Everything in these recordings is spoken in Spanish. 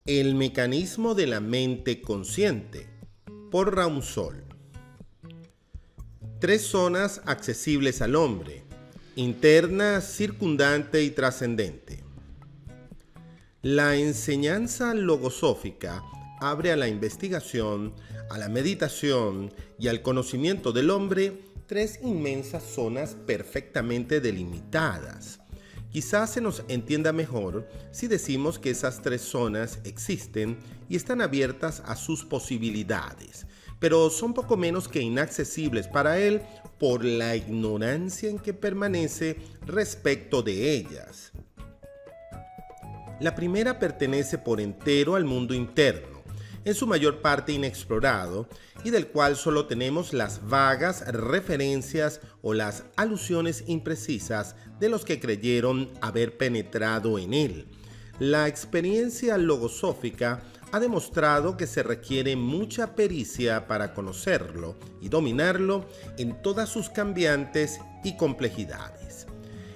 El mecanismo de la mente consciente, por Ramusol. Tres zonas accesibles al hombre: interna, circundante y trascendente. La enseñanza logosófica abre a la investigación, a la meditación y al conocimiento del hombre tres inmensas zonas perfectamente delimitadas. Quizás se nos entienda mejor si decimos que esas tres zonas existen y están abiertas a sus posibilidades, pero son poco menos que inaccesibles para él por la ignorancia en que permanece respecto de ellas. La primera pertenece por entero al mundo interno, en su mayor parte inexplorado, y del cual solo tenemos las vagas referencias o las alusiones imprecisas de los que creyeron haber penetrado en él. La experiencia logosófica ha demostrado que se requiere mucha pericia para conocerlo y dominarlo en todas sus cambiantes y complejidades.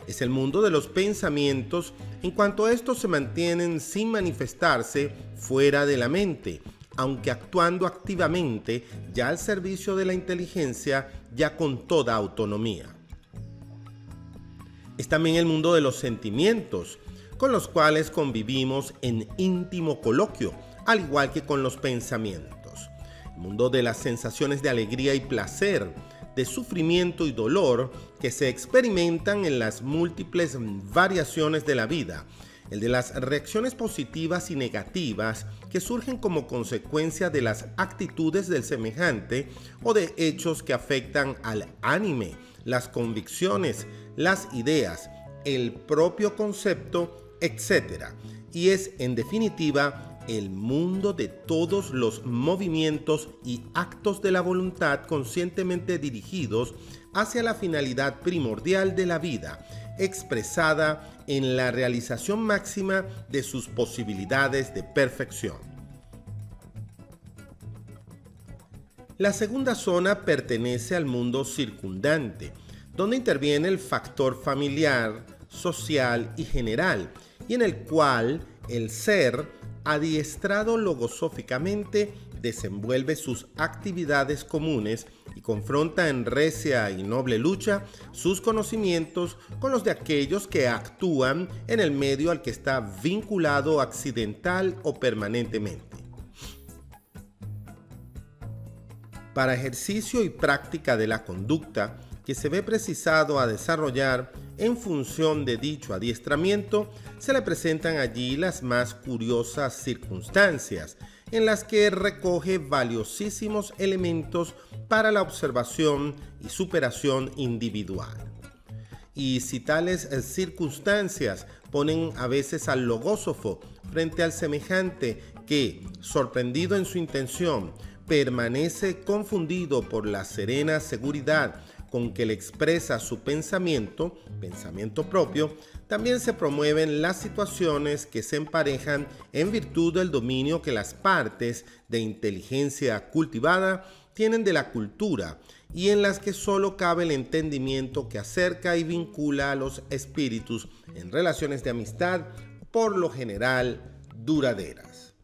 Es el mundo de los pensamientos en cuanto estos se mantienen sin manifestarse fuera de la mente, aunque actuando activamente ya al servicio de la inteligencia, ya con toda autonomía. Es también el mundo de los sentimientos, con los cuales convivimos en íntimo coloquio, al igual que con los pensamientos. El mundo de las sensaciones de alegría y placer, de sufrimiento y dolor que se experimentan en las múltiples variaciones de la vida. El de las reacciones positivas y negativas que surgen como consecuencia de las actitudes del semejante o de hechos que afectan al ánime, las convicciones, las ideas, el propio concepto, etc. Y es, en definitiva, el mundo de todos los movimientos y actos de la voluntad conscientemente dirigidos hacia la finalidad primordial de la vida, expresada en la realización máxima de sus posibilidades de perfección. La segunda zona pertenece al mundo circundante, donde interviene el factor familiar, social y general, y en el cual el ser, adiestrado logosóficamente, desenvuelve sus actividades comunes y confronta en recia y noble lucha sus conocimientos con los de aquellos que actúan en el medio al que está vinculado accidental o permanentemente. Para ejercicio y práctica de la conducta que se ve precisado a desarrollar en función de dicho adiestramiento, se le presentan allí las más curiosas circunstancias, en las que recoge valiosísimos elementos para la observación y superación individual. Y si tales circunstancias ponen a veces al logósofo frente al semejante que, sorprendido en su intención, permanece confundido por la serena seguridad con que le expresa su pensamiento propio, también se promueven las situaciones que se emparejan en virtud del dominio que las partes de inteligencia cultivada tienen de la cultura y en las que solo cabe el entendimiento que acerca y vincula a los espíritus en relaciones de amistad, por lo general duraderas.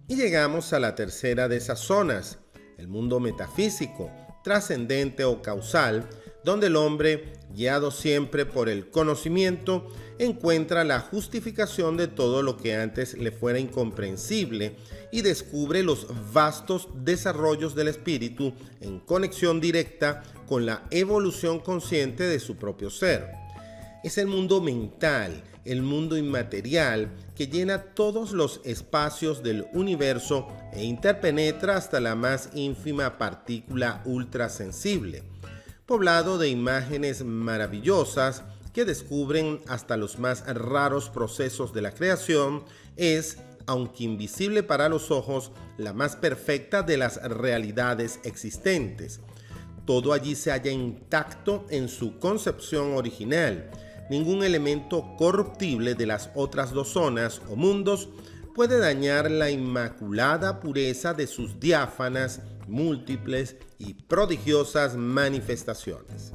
Y llegamos a la tercera de esas zonas, el mundo metafísico, trascendente o causal, donde el hombre, guiado siempre por el conocimiento, encuentra la justificación de todo lo que antes le fuera incomprensible y descubre los vastos desarrollos del espíritu en conexión directa con la evolución consciente de su propio ser. Es el mundo mental, el mundo inmaterial, que llena todos los espacios del universo e interpenetra hasta la más ínfima partícula ultrasensible, poblado de imágenes maravillosas que descubren hasta los más raros procesos de la creación. Es, aunque invisible para los ojos, la más perfecta de las realidades existentes. Todo allí se halla intacto en su concepción original. Ningún elemento corruptible de las otras dos zonas o mundos puede dañar la inmaculada pureza de sus diáfanas, múltiples y prodigiosas manifestaciones.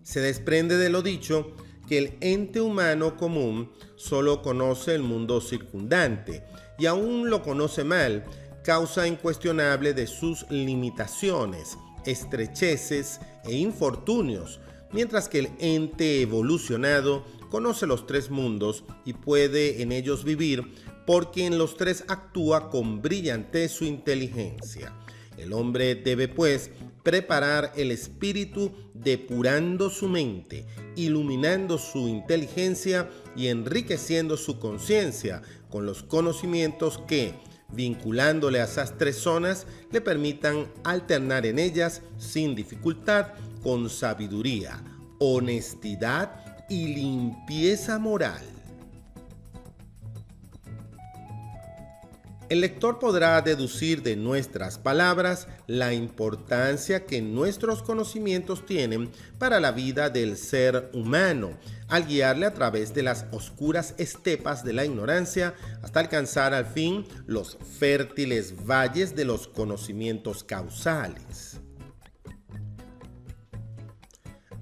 Se desprende de lo dicho que el ente humano común solo conoce el mundo circundante y aún lo conoce mal, causa incuestionable de sus limitaciones, estrecheces e infortunios, mientras que el ente evolucionado conoce los tres mundos y puede en ellos vivir porque en los tres actúa con brillantez su inteligencia. El hombre debe, pues, preparar el espíritu depurando su mente, iluminando su inteligencia y enriqueciendo su conciencia con los conocimientos que, vinculándole a esas tres zonas, le permitan alternar en ellas sin dificultad con sabiduría, honestidad y limpieza moral. El lector podrá deducir de nuestras palabras la importancia que nuestros conocimientos tienen para la vida del ser humano, al guiarle a través de las oscuras estepas de la ignorancia hasta alcanzar al fin los fértiles valles de los conocimientos causales.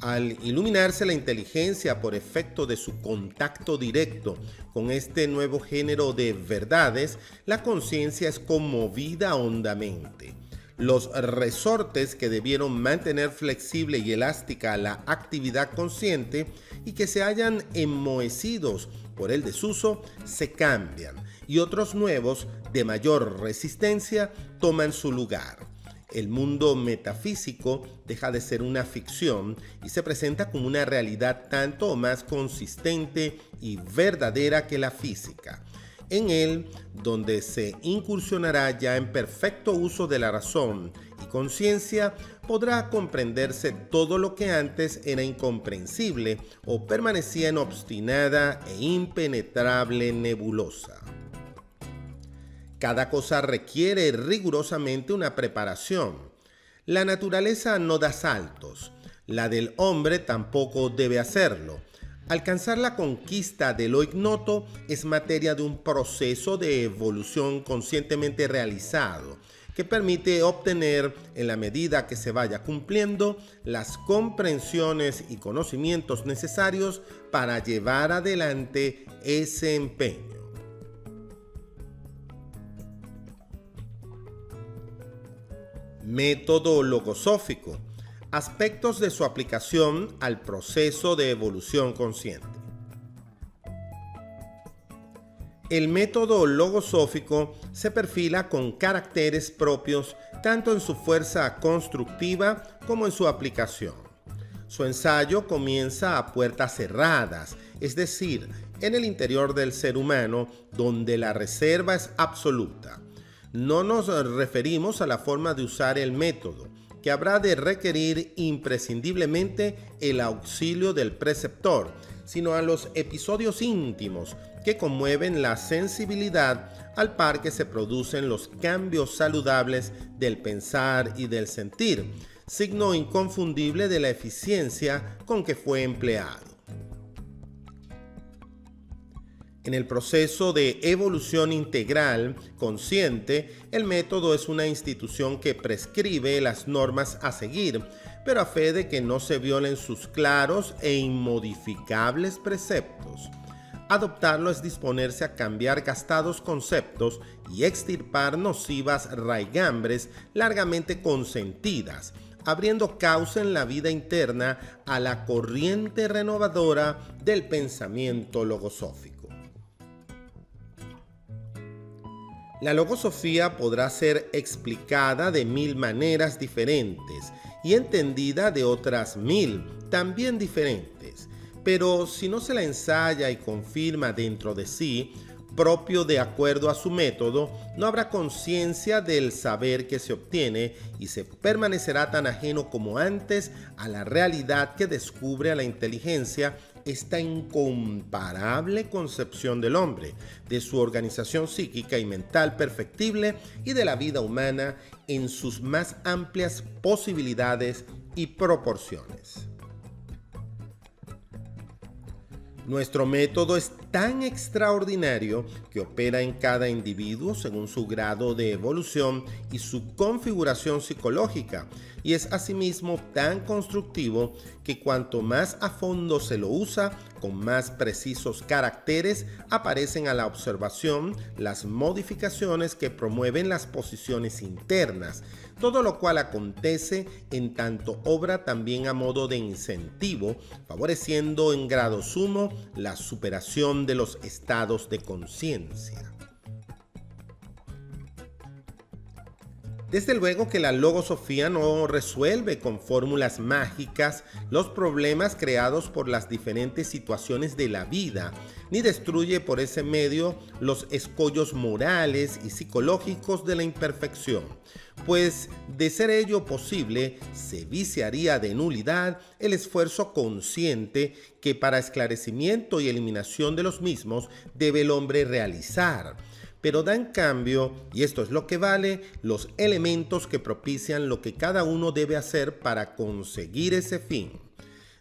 Al iluminarse la inteligencia por efecto de su contacto directo con este nuevo género de verdades, la conciencia es conmovida hondamente. Los resortes que debieron mantener flexible y elástica la actividad consciente y que se hallan enmohecidos por el desuso se cambian y otros nuevos de mayor resistencia toman su lugar. El mundo metafísico deja de ser una ficción y se presenta como una realidad tanto o más consistente y verdadera que la física. En él, donde se incursionará ya en perfecto uso de la razón y conciencia, podrá comprenderse todo lo que antes era incomprensible o permanecía en obstinada e impenetrable nebulosa. Cada cosa requiere rigurosamente una preparación. La naturaleza no da saltos, la del hombre tampoco debe hacerlo. Alcanzar la conquista de lo ignoto es materia de un proceso de evolución conscientemente realizado, que permite obtener, en la medida que se vaya cumpliendo, las comprensiones y conocimientos necesarios para llevar adelante ese empeño. Método logosófico. Aspectos de su aplicación al proceso de evolución consciente. El método logosófico se perfila con caracteres propios tanto en su fuerza constructiva como en su aplicación. Su ensayo comienza a puertas cerradas, es decir, en el interior del ser humano, donde la reserva es absoluta. No nos referimos a la forma de usar el método, que habrá de requerir imprescindiblemente el auxilio del preceptor, sino a los episodios íntimos que conmueven la sensibilidad al par que se producen los cambios saludables del pensar y del sentir, signo inconfundible de la eficiencia con que fue empleado. En el proceso de evolución integral consciente, el método es una institución que prescribe las normas a seguir, pero a fe de que no se violen sus claros e inmodificables preceptos. Adoptarlo es disponerse a cambiar gastados conceptos y extirpar nocivas raigambres largamente consentidas, abriendo cauce en la vida interna a la corriente renovadora del pensamiento logosófico. La logosofía podrá ser explicada de 1000 maneras diferentes y entendida de otras 1000 también diferentes, pero si no se la ensaya y confirma dentro de sí, propio de acuerdo a su método, no habrá conciencia del saber que se obtiene y se permanecerá tan ajeno como antes a la realidad que descubre a la inteligencia esta incomparable concepción del hombre, de su organización psíquica y mental perfectible y de la vida humana en sus más amplias posibilidades y proporciones. Nuestro método es tan extraordinario que opera en cada individuo según su grado de evolución y su configuración psicológica, y es asimismo tan constructivo que cuanto más a fondo se lo usa, con más precisos caracteres aparecen a la observación las modificaciones que promueven las posiciones internas, todo lo cual acontece en tanto obra también a modo de incentivo, favoreciendo en grado sumo la superación de los estados de conciencia. Desde luego que la logosofía no resuelve con fórmulas mágicas los problemas creados por las diferentes situaciones de la vida, ni destruye por ese medio los escollos morales y psicológicos de la imperfección, pues de ser ello posible, se viciaría de nulidad el esfuerzo consciente que para esclarecimiento y eliminación de los mismos debe el hombre realizar. Pero da en cambio, y esto es lo que vale, los elementos que propician lo que cada uno debe hacer para conseguir ese fin.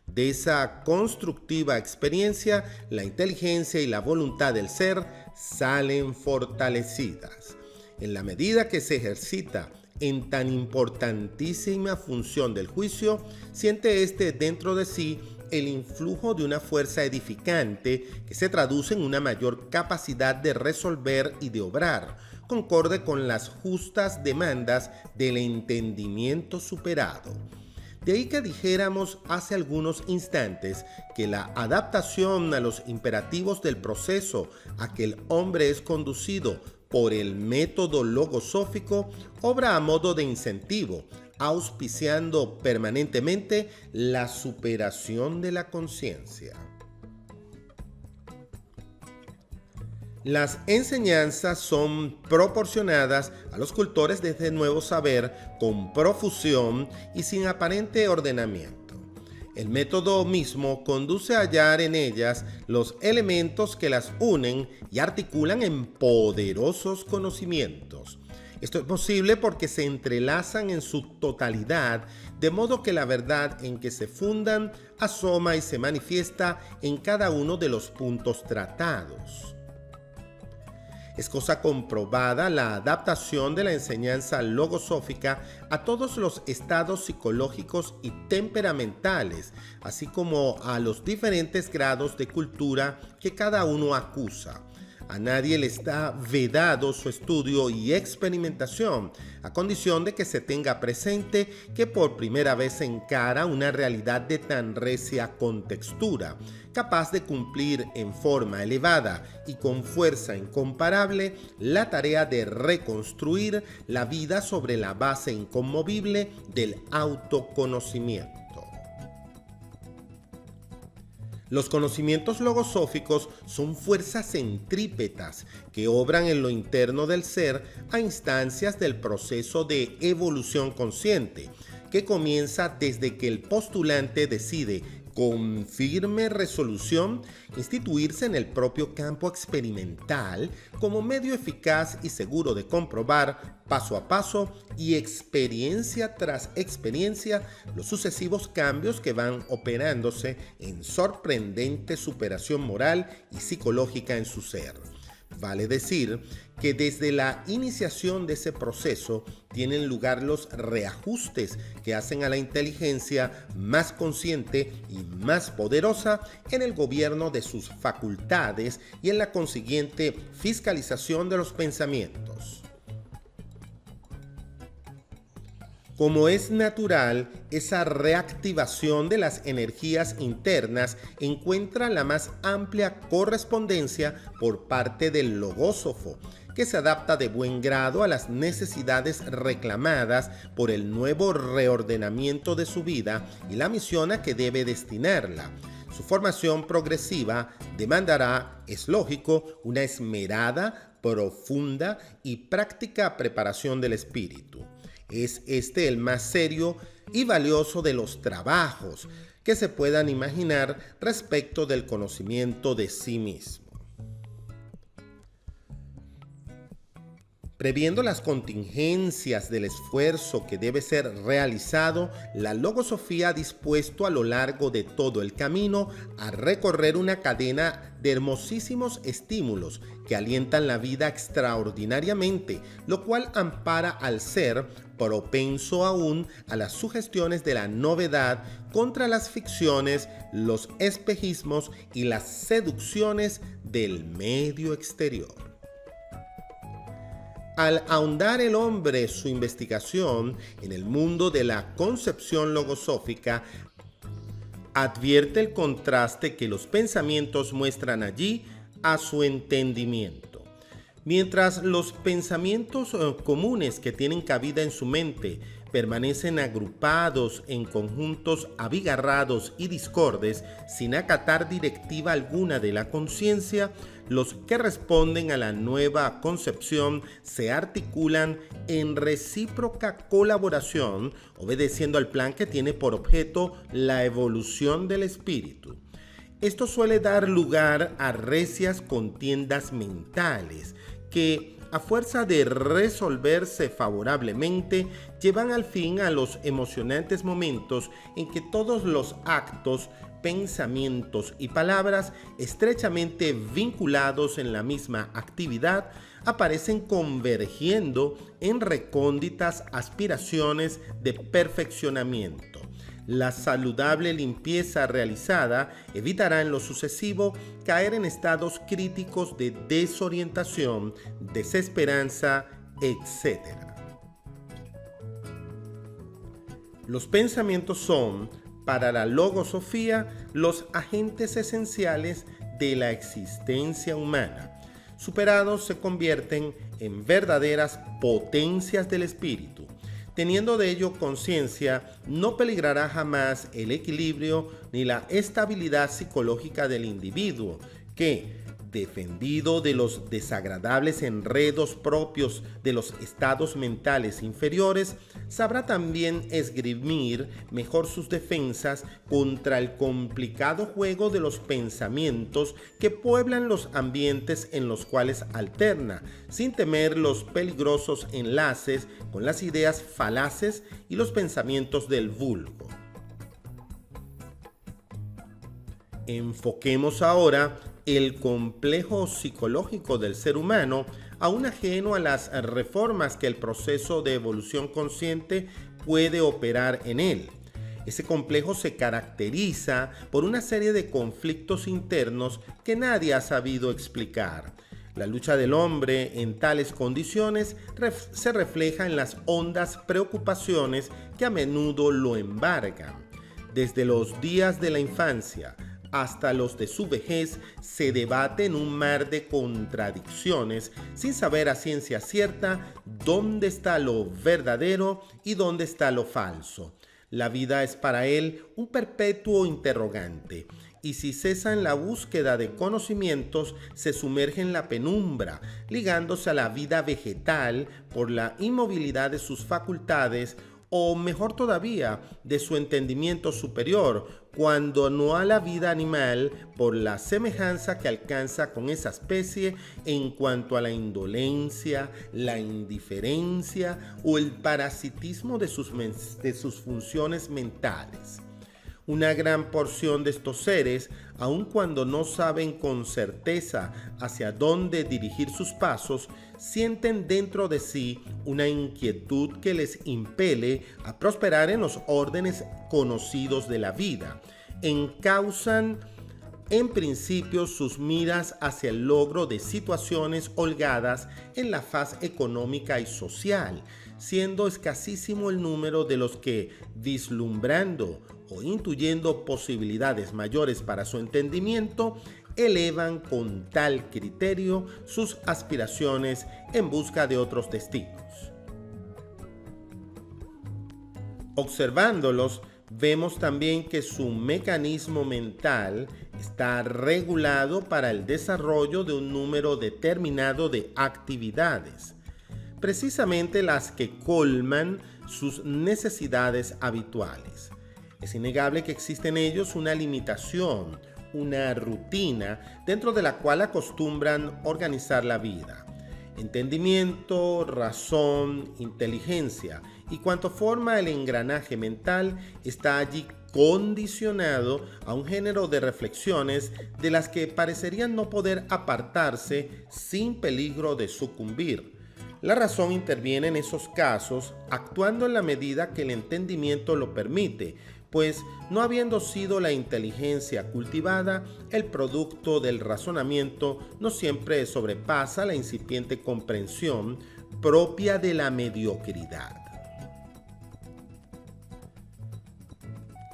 De esa constructiva experiencia, la inteligencia y la voluntad del ser salen fortalecidas. En la medida que se ejercita en tan importantísima función del juicio, siente éste dentro de sí el influjo de una fuerza edificante que se traduce en una mayor capacidad de resolver y de obrar, concorde con las justas demandas del entendimiento superado. De ahí que dijéramos hace algunos instantes que la adaptación a los imperativos del proceso a que el hombre es conducido por el método logosófico obra a modo de incentivo, auspiciando permanentemente la superación de la conciencia. Las enseñanzas son proporcionadas a los cultores de este nuevo saber con profusión y sin aparente ordenamiento. El método mismo conduce a hallar en ellas los elementos que las unen y articulan en poderosos conocimientos. Esto es posible porque se entrelazan en su totalidad, de modo que la verdad en que se fundan asoma y se manifiesta en cada uno de los puntos tratados. Es cosa comprobada la adaptación de la enseñanza logosófica a todos los estados psicológicos y temperamentales, así como a los diferentes grados de cultura que cada uno acusa. A nadie le está vedado su estudio y experimentación, a condición de que se tenga presente que por primera vez se encara una realidad de tan recia contextura, capaz de cumplir en forma elevada y con fuerza incomparable la tarea de reconstruir la vida sobre la base inconmovible del autoconocimiento. Los conocimientos logosóficos son fuerzas centrípetas que obran en lo interno del ser a instancias del proceso de evolución consciente, que comienza desde que el postulante decide con firme resolución instituirse en el propio campo experimental como medio eficaz y seguro de comprobar paso a paso y experiencia tras experiencia los sucesivos cambios que van operándose en sorprendente superación moral y psicológica en su ser. Vale decir que desde la iniciación de ese proceso tienen lugar los reajustes que hacen a la inteligencia más consciente y más poderosa en el gobierno de sus facultades y en la consiguiente fiscalización de los pensamientos. Como es natural, esa reactivación de las energías internas encuentra la más amplia correspondencia por parte del logósofo, que se adapta de buen grado a las necesidades reclamadas por el nuevo reordenamiento de su vida y la misión a que debe destinarla. Su formación progresiva demandará, es lógico, una esmerada, profunda y práctica preparación del espíritu. Es este el más serio y valioso de los trabajos que se puedan imaginar respecto del conocimiento de sí mismo. Previendo las contingencias del esfuerzo que debe ser realizado, la logosofía ha dispuesto a lo largo de todo el camino a recorrer una cadena de hermosísimos estímulos que alientan la vida extraordinariamente, lo cual ampara al ser propenso aún a las sugestiones de la novedad contra las ficciones, los espejismos y las seducciones del medio exterior. Al ahondar el hombre su investigación en el mundo de la concepción logosófica, advierte el contraste que los pensamientos muestran allí a su entendimiento. Mientras los pensamientos comunes que tienen cabida en su mente permanecen agrupados en conjuntos abigarrados y discordes sin acatar directiva alguna de la conciencia, los que responden a la nueva concepción se articulan en recíproca colaboración, obedeciendo al plan que tiene por objeto la evolución del espíritu. Esto suele dar lugar a recias contiendas mentales que, a fuerza de resolverse favorablemente, llevan al fin a los emocionantes momentos en que todos los actos, pensamientos y palabras estrechamente vinculados en la misma actividad aparecen convergiendo en recónditas aspiraciones de perfeccionamiento. La saludable limpieza realizada evitará en lo sucesivo caer en estados críticos de desorientación, desesperanza, etc. Los pensamientos son, para la logosofía, los agentes esenciales de la existencia humana. Superados, se convierten en verdaderas potencias del espíritu. Teniendo de ello conciencia, no peligrará jamás el equilibrio ni la estabilidad psicológica del individuo, que, defendido de los desagradables enredos propios de los estados mentales inferiores, sabrá también esgrimir mejor sus defensas contra el complicado juego de los pensamientos que pueblan los ambientes en los cuales alterna, sin temer los peligrosos enlaces con las ideas falaces y los pensamientos del vulgo. Enfoquemos ahora el complejo psicológico del ser humano, aún ajeno a las reformas que el proceso de evolución consciente puede operar en él. Ese complejo se caracteriza por una serie de conflictos internos que nadie ha sabido explicar. La lucha del hombre en tales condiciones se refleja en las hondas preocupaciones que a menudo lo embargan. Desde los días de la infancia hasta los de su vejez, se debate en un mar de contradicciones, sin saber a ciencia cierta dónde está lo verdadero y dónde está lo falso. La vida es para él un perpetuo interrogante, y si cesa en la búsqueda de conocimientos, se sumerge en la penumbra, ligándose a la vida vegetal por la inmovilidad de sus facultades, o mejor todavía, de su entendimiento superior, cuando no a la vida animal por la semejanza que alcanza con esa especie en cuanto a la indolencia, la indiferencia o el parasitismo de sus funciones mentales. Una gran porción de estos seres, aun cuando no saben con certeza hacia dónde dirigir sus pasos, sienten dentro de sí una inquietud que les impele a prosperar en los órdenes conocidos de la vida. Encausan en principio sus miras hacia el logro de situaciones holgadas en la faz económica y social, siendo escasísimo el número de los que, vislumbrando o intuyendo posibilidades mayores para su entendimiento, elevan con tal criterio sus aspiraciones en busca de otros destinos. Observándolos, vemos también que su mecanismo mental está regulado para el desarrollo de un número determinado de actividades, precisamente las que colman sus necesidades habituales. Es innegable que existe en ellos una limitación, una rutina dentro de la cual acostumbran organizar la vida. entendimiento, razón, inteligencia, y cuanto forma el engranaje mental está allí condicionado a un género de reflexiones de las que parecerían no poder apartarse sin peligro de sucumbir. La razón interviene en esos casos, actuando en la medida que el entendimiento lo permite, pues no habiendo sido la inteligencia cultivada, el producto del razonamiento no siempre sobrepasa la incipiente comprensión propia de la mediocridad.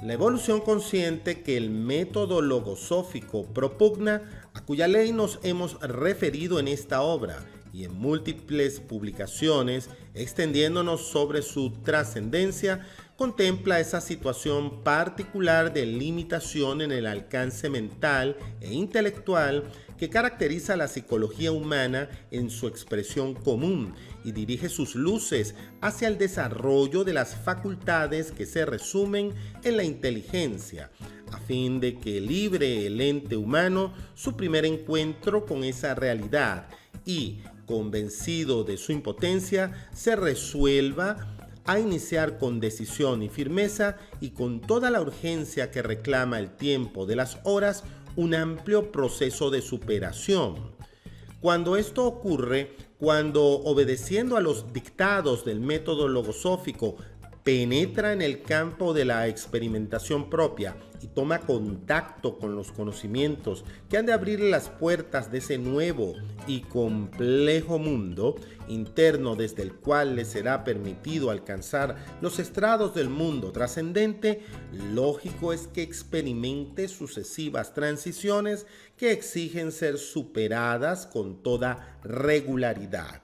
La evolución consciente que el método logosófico propugna, a cuya ley nos hemos referido en esta obra y en múltiples publicaciones, extendiéndonos sobre su trascendencia, contempla esa situación particular de limitación en el alcance mental e intelectual que caracteriza a la psicología humana en su expresión común y dirige sus luces hacia el desarrollo de las facultades que se resumen en la inteligencia, a fin de que libre el ente humano su primer encuentro con esa realidad y, convencido de su impotencia, se resuelva a iniciar con decisión y firmeza y con toda la urgencia que reclama el tiempo de las horas un amplio proceso de superación. Cuando esto ocurre, cuando obedeciendo a los dictados del método logosófico penetra en el campo de la experimentación propia y toma contacto con los conocimientos que han de abrirle las puertas de ese nuevo y complejo mundo interno desde el cual le será permitido alcanzar los estrados del mundo trascendente, lógico es que experimente sucesivas transiciones que exigen ser superadas con toda regularidad.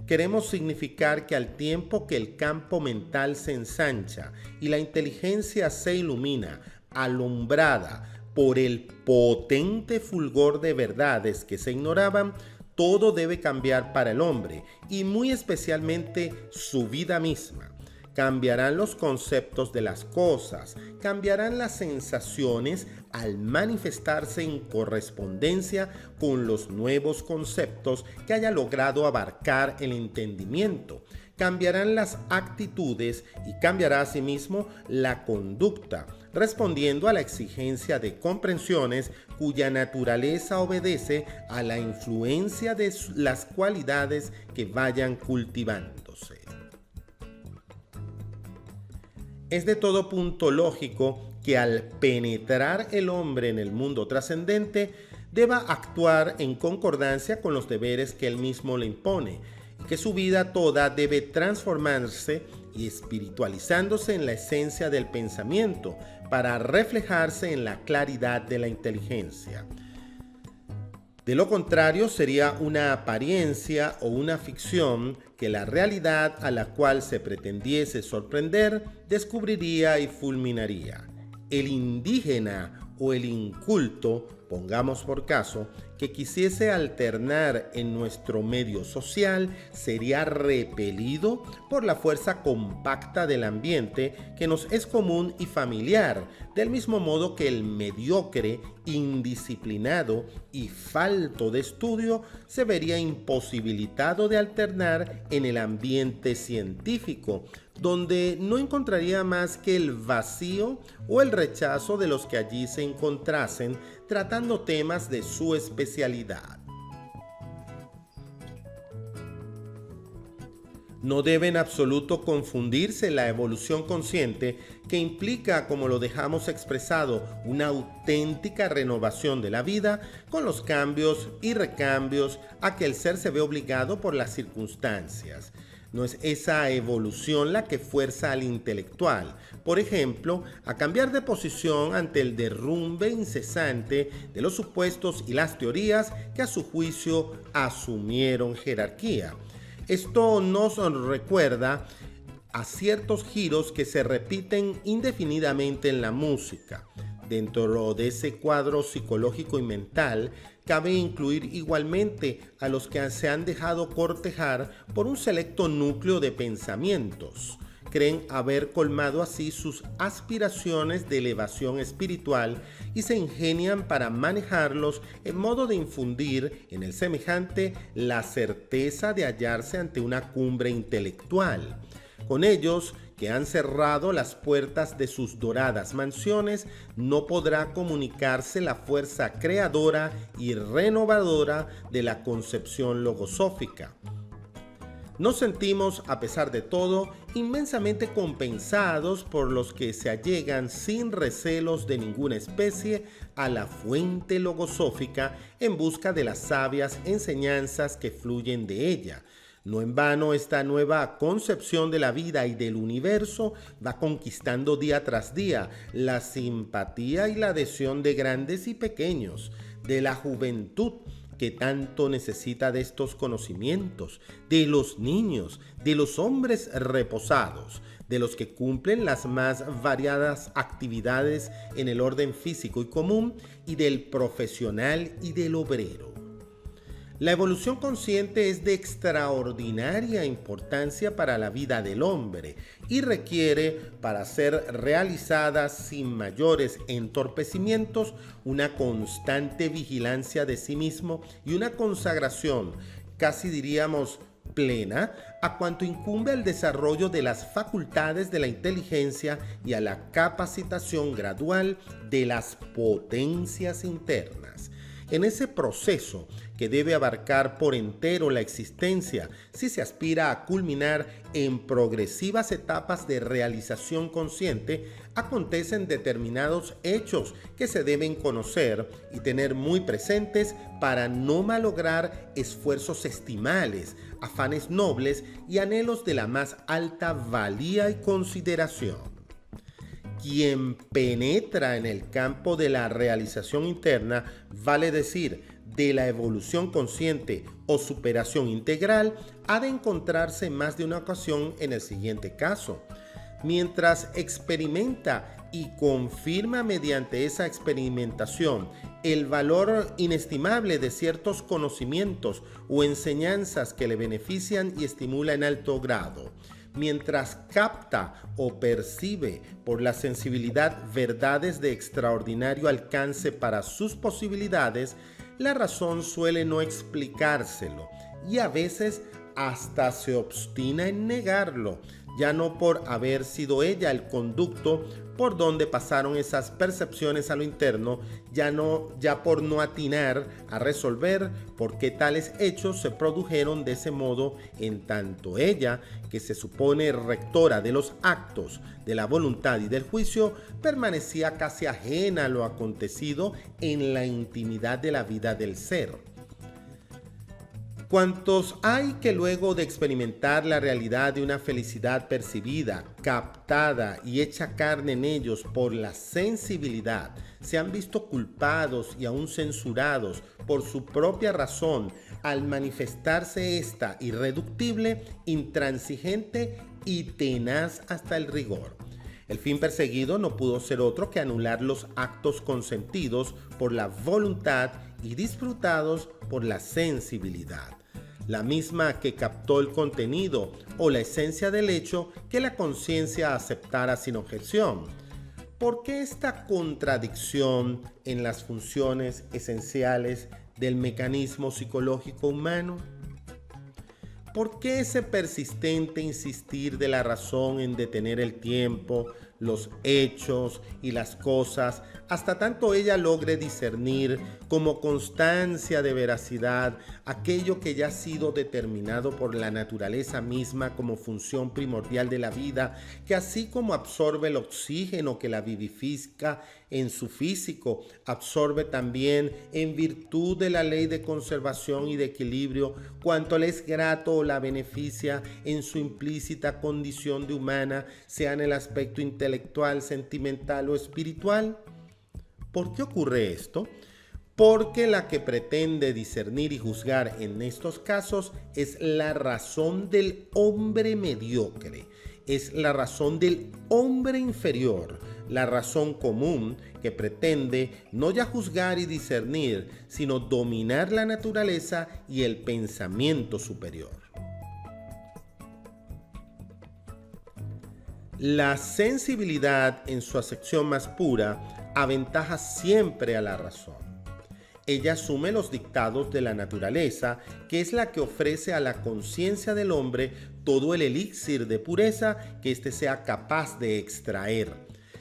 Queremos significar que al tiempo que el campo mental se ensancha y la inteligencia se ilumina, alumbrada por el potente fulgor de verdades que se ignoraban, todo debe cambiar para el hombre y muy especialmente su vida misma. Cambiarán los conceptos de las cosas, cambiarán las sensaciones al manifestarse en correspondencia con los nuevos conceptos que haya logrado abarcar el entendimiento. Cambiarán las actitudes y cambiará asimismo la conducta, respondiendo a la exigencia de comprensiones cuya naturaleza obedece a la influencia de las cualidades que vayan cultivándose. Es de todo punto lógico que al penetrar el hombre en el mundo trascendente deba actuar en concordancia con los deberes que él mismo le impone, que su vida toda debe transformarse y espiritualizándose en la esencia del pensamiento para reflejarse en la claridad de la inteligencia. De lo contrario, sería una apariencia o una ficción que la realidad a la cual se pretendiese sorprender descubriría y fulminaría. El indígena o el inculto, pongamos por caso, que quisiese alternar en nuestro medio social sería repelido por la fuerza compacta del ambiente que nos es común y familiar, del mismo modo que el mediocre, indisciplinado y falto de estudio se vería imposibilitado de alternar en el ambiente científico, donde no encontraría más que el vacío o el rechazo de los que allí se encontrasen tratando temas de su especialidad. No debe en absoluto confundirse la evolución consciente, que implica, como lo dejamos expresado, una auténtica renovación de la vida, con los cambios y recambios a que el ser se ve obligado por las circunstancias. No es esa evolución la que fuerza al intelectual, por ejemplo, a cambiar de posición ante el derrumbe incesante de los supuestos y las teorías que a su juicio asumieron jerarquía. Esto nos recuerda a ciertos giros que se repiten indefinidamente en la música. Dentro de ese cuadro psicológico y mental, cabe incluir igualmente a los que se han dejado cortejar por un selecto núcleo de pensamientos, creen haber colmado así sus aspiraciones de elevación espiritual y se ingenian para manejarlos en modo de infundir en el semejante la certeza de hallarse ante una cumbre intelectual. Con ellos, que han cerrado las puertas de sus doradas mansiones, no podrá comunicarse la fuerza creadora y renovadora de la concepción logosófica. Nos sentimos, a pesar de todo, inmensamente compensados por los que se allegan sin recelos de ninguna especie a la fuente logosófica en busca de las sabias enseñanzas que fluyen de ella. No en vano esta nueva concepción de la vida y del universo va conquistando día tras día la simpatía y la adhesión de grandes y pequeños, de la juventud, que tanto necesita de estos conocimientos, de los niños, de los hombres reposados, de los que cumplen las más variadas actividades en el orden físico y común, y del profesional y del obrero. La evolución consciente es de extraordinaria importancia para la vida del hombre y requiere, para ser realizada sin mayores entorpecimientos, una constante vigilancia de sí mismo y una consagración, casi diríamos plena, a cuanto incumbe al desarrollo de las facultades de la inteligencia y a la capacitación gradual de las potencias internas. En ese proceso, que debe abarcar por entero la existencia si se aspira a culminar en progresivas etapas de realización consciente, acontecen determinados hechos que se deben conocer y tener muy presentes para no malograr esfuerzos estimales, afanes nobles y anhelos de la más alta valía y consideración. Quien penetra en el campo de la realización interna, vale decir, de la evolución consciente o superación integral, ha de encontrarse en más de una ocasión en el siguiente caso. Mientras experimenta y confirma mediante esa experimentación el valor inestimable de ciertos conocimientos o enseñanzas que le benefician y estimulan en alto grado, mientras capta o percibe por la sensibilidad verdades de extraordinario alcance para sus posibilidades, la razón suele no explicárselo y a veces hasta se obstina en negarlo, ya no por haber sido ella el conducto por donde pasaron esas percepciones a lo interno, ya por no atinar a resolver por qué tales hechos se produjeron de ese modo, en tanto ella, que se supone rectora de los actos, de la voluntad y del juicio, permanecía casi ajena a lo acontecido en la intimidad de la vida del ser. ¿Cuántos hay que luego de experimentar la realidad de una felicidad percibida, captada y hecha carne en ellos por la sensibilidad, se han visto culpados y aún censurados por su propia razón al manifestarse esta irreductible, intransigente y tenaz hasta el rigor? El fin perseguido no pudo ser otro que anular los actos consentidos por la voluntad y disfrutados por la sensibilidad, la misma que captó el contenido o la esencia del hecho que la conciencia aceptara sin objeción. ¿Por qué esta contradicción en las funciones esenciales del mecanismo psicológico humano? ¿Por qué ese persistente insistir de la razón en detener el tiempo, los hechos y las cosas, hasta tanto ella logre discernir como constancia de veracidad aquello que ya ha sido determinado por la naturaleza misma como función primordial de la vida, que así como absorbe el oxígeno que la vivifica en su físico, absorbe también en virtud de la ley de conservación y de equilibrio cuanto le es grato o la beneficia en su implícita condición de humana, sea en el aspecto intelectual, sentimental o espiritual? ¿Por qué ocurre esto? Porque la que pretende discernir y juzgar en estos casos es la razón del hombre mediocre, es la razón del hombre inferior, la razón común que pretende no ya juzgar y discernir, sino dominar la naturaleza y el pensamiento superior. La sensibilidad en su acepción más pura aventaja siempre a la razón. Ella asume los dictados de la naturaleza, que es la que ofrece a la conciencia del hombre todo el elixir de pureza que éste sea capaz de extraer.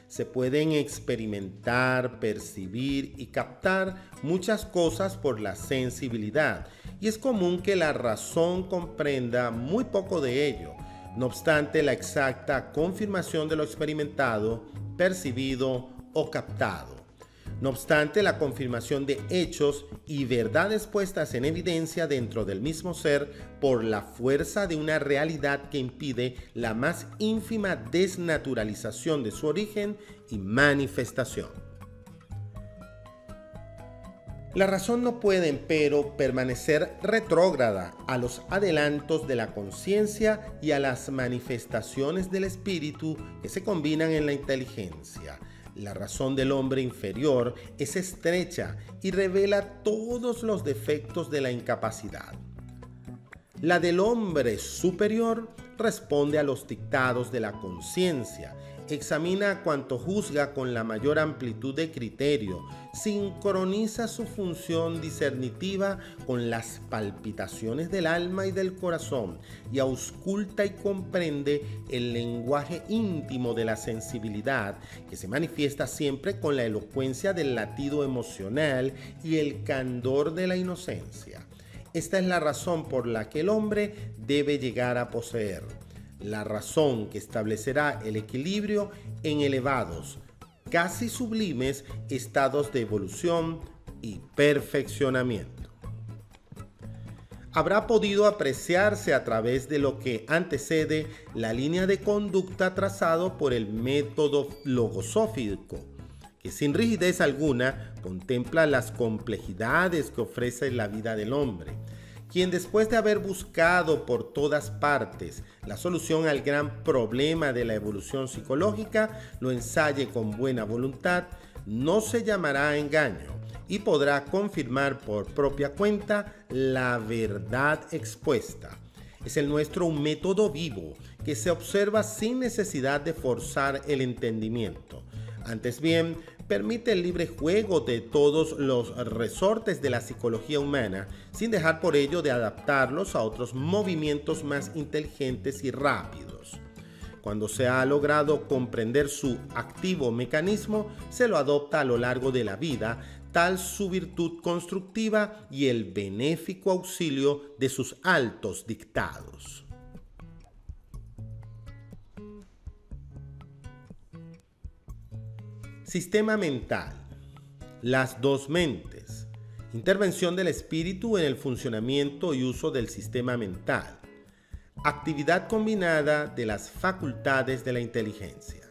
Se pueden experimentar, percibir y captar muchas cosas por la sensibilidad, y es común que la razón comprenda muy poco de ello. No obstante, la exacta confirmación de lo experimentado, percibido o captado. No obstante, la confirmación de hechos y verdades puestas en evidencia dentro del mismo ser por la fuerza de una realidad que impide la más ínfima desnaturalización de su origen y manifestación. La razón no puede, empero, permanecer retrógrada a los adelantos de la conciencia y a las manifestaciones del espíritu que se combinan en la inteligencia. La razón del hombre inferior es estrecha y revela todos los defectos de la incapacidad. La del hombre superior responde a los dictados de la conciencia, examina cuanto juzga con la mayor amplitud de criterio, sincroniza su función discernitiva con las palpitaciones del alma y del corazón y ausculta y comprende el lenguaje íntimo de la sensibilidad, que se manifiesta siempre con la elocuencia del latido emocional y el candor de la inocencia. Esta es la razón por la que el hombre debe llegar a poseer. La razón que establecerá el equilibrio en elevados, casi sublimes estados de evolución y perfeccionamiento. Habrá podido apreciarse a través de lo que antecede la línea de conducta trazado por el método logosófico, que sin rigidez alguna contempla las complejidades que ofrece la vida del hombre, quien después de haber buscado por todas partes la solución al gran problema de la evolución psicológica, lo ensaye con buena voluntad, no se llamará engaño y podrá confirmar por propia cuenta la verdad expuesta. Es el nuestro un método vivo que se observa sin necesidad de forzar el entendimiento. Antes bien, permite el libre juego de todos los resortes de la psicología humana, sin dejar por ello de adaptarlos a otros movimientos más inteligentes y rápidos. Cuando se ha logrado comprender su activo mecanismo, se lo adopta a lo largo de la vida, tal su virtud constructiva y el benéfico auxilio de sus altos dictados. Sistema mental. Las dos mentes. Intervención del espíritu en el funcionamiento y uso del sistema mental. Actividad combinada de las facultades de la inteligencia.